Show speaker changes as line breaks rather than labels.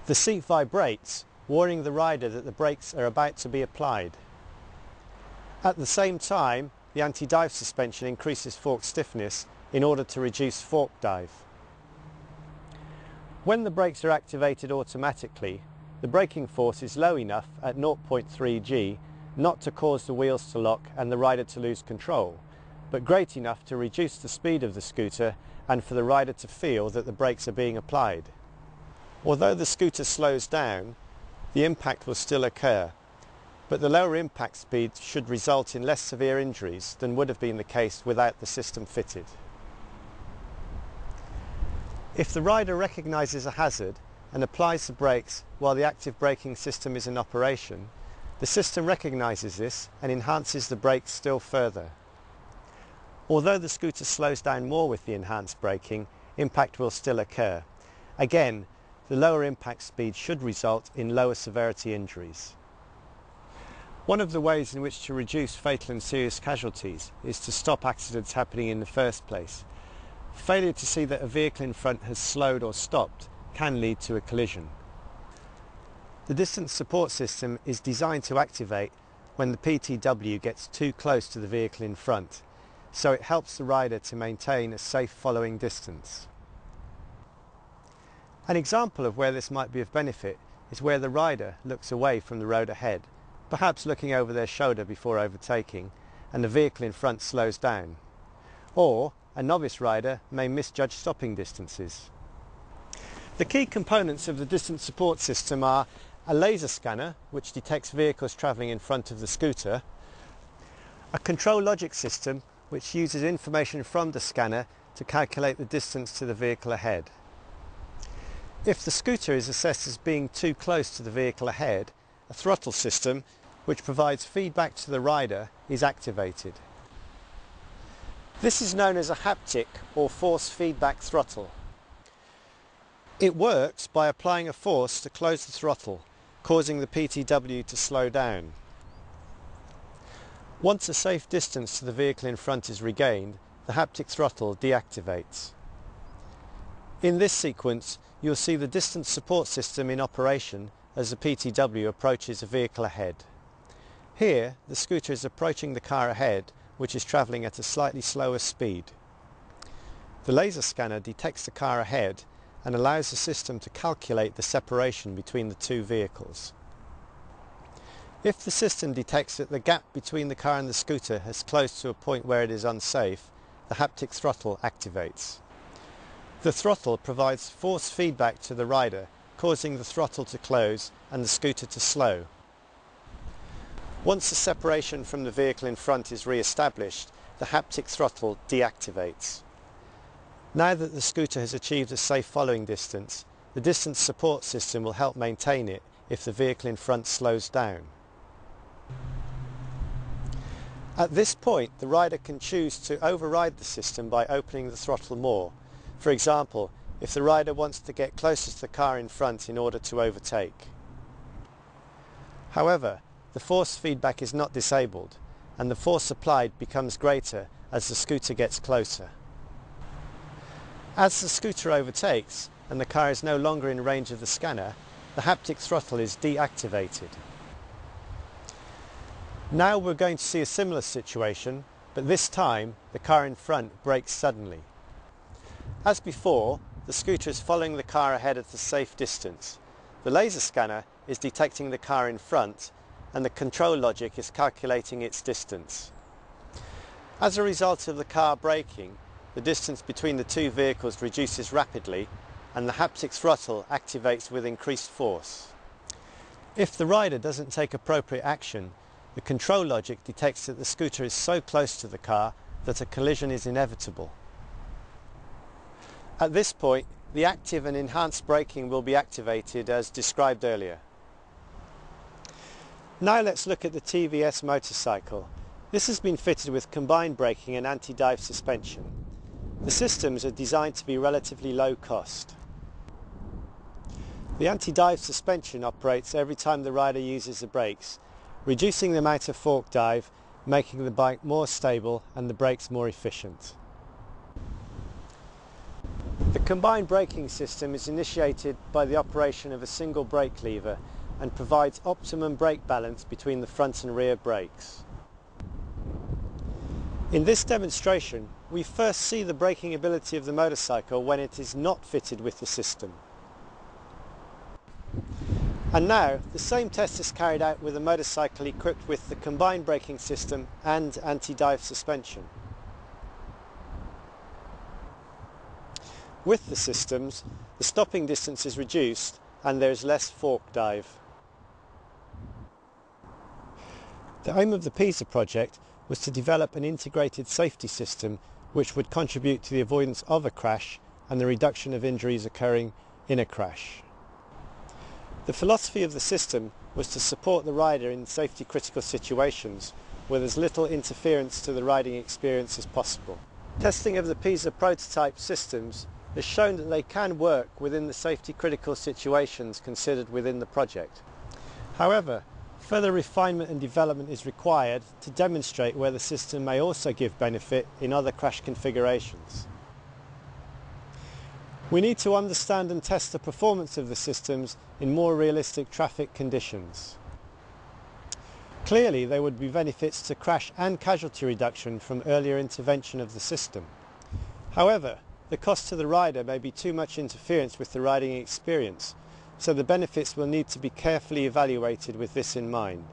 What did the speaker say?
The seat vibrates, warning the rider that the brakes are about to be applied. At the same time, the anti-dive suspension increases fork stiffness in order to reduce fork dive. When the brakes are activated automatically, the braking force is low enough at 0.3 G not to cause the wheels to lock and the rider to lose control, but great enough to reduce the speed of the scooter and for the rider to feel that the brakes are being applied. Although the scooter slows down, the impact will still occur, but the lower impact speed should result in less severe injuries than would have been the case without the system fitted. If the rider recognises a hazard and applies the brakes while the active braking system is in operation, the system recognises this and enhances the brakes still further. Although the scooter slows down more with the enhanced braking, impact will still occur. Again, the lower impact speed should result in lower severity injuries. One of the ways in which to reduce fatal and serious casualties is to stop accidents happening in the first place. Failure to see that a vehicle in front has slowed or stopped can lead to a collision. The distance support system is designed to activate when the PTW gets too close to the vehicle in front, so it helps the rider to maintain a safe following distance. An example of where this might be of benefit is where the rider looks away from the road ahead, perhaps looking over their shoulder before overtaking, and the vehicle in front slows down. Or a novice rider may misjudge stopping distances. The key components of the distance support system are a laser scanner, which detects vehicles travelling in front of the scooter, a control logic system, which uses information from the scanner to calculate the distance to the vehicle ahead. If the scooter is assessed as being too close to the vehicle ahead, a throttle system, which provides feedback to the rider, is activated. This is known as a haptic or force feedback throttle. It works by applying a force to close the throttle, causing the PTW to slow down. Once a safe distance to the vehicle in front is regained, the haptic throttle deactivates. In this sequence, you'll see the distance support system in operation as the PTW approaches a vehicle ahead. Here, the scooter is approaching the car ahead, which is travelling at a slightly slower speed. The laser scanner detects the car ahead and allows the system to calculate the separation between the two vehicles. If the system detects that the gap between the car and the scooter has closed to a point where it is unsafe, the haptic throttle activates. The throttle provides force feedback to the rider, causing the throttle to close and the scooter to slow. Once the separation from the vehicle in front is re-established, the haptic throttle deactivates. Now that the scooter has achieved a safe following distance, the distance support system will help maintain it if the vehicle in front slows down. At this point, the rider can choose to override the system by opening the throttle more. For example, if the rider wants to get closer to the car in front in order to overtake. However, the force feedback is not disabled, and the force applied becomes greater as the scooter gets closer. As the scooter overtakes and the car is no longer in range of the scanner, the haptic throttle is deactivated. Now we're going to see a similar situation, but this time the car in front brakes suddenly. As before, the scooter is following the car ahead at a safe distance. The laser scanner is detecting the car in front and the control logic is calculating its distance. As a result of the car braking, the distance between the two vehicles reduces rapidly and the haptic throttle activates with increased force. If the rider doesn't take appropriate action, the control logic detects that the scooter is so close to the car that a collision is inevitable. At this point, the active and enhanced braking will be activated as described earlier. Now let's look at the TVS motorcycle. This has been fitted with combined braking and anti-dive suspension. The systems are designed to be relatively low cost. The anti-dive suspension operates every time the rider uses the brakes, reducing the amount of fork dive, making the bike more stable and the brakes more efficient. The combined braking system is initiated by the operation of a single brake lever and provides optimum brake balance between the front and rear brakes. In this demonstration, we first see the braking ability of the motorcycle when it is not fitted with the system. And now, the same test is carried out with a motorcycle equipped with the combined braking system and anti-dive suspension. With the systems, the stopping distance is reduced and there is less fork dive. The aim of the PISA project was to develop an integrated safety system which would contribute to the avoidance of a crash and the reduction of injuries occurring in a crash. The philosophy of the system was to support the rider in safety critical situations with as little interference to the riding experience as possible. Testing of the PISA prototype systems has shown that they can work within the safety critical situations considered within the project. However, further refinement and development is required to demonstrate where the system may also give benefit in other crash configurations. We need to understand and test the performance of the systems in more realistic traffic conditions. Clearly, there would be benefits to crash and casualty reduction from earlier intervention of the system. However, the cost to the rider may be too much interference with the riding experience, so the benefits will need to be carefully evaluated with this in mind.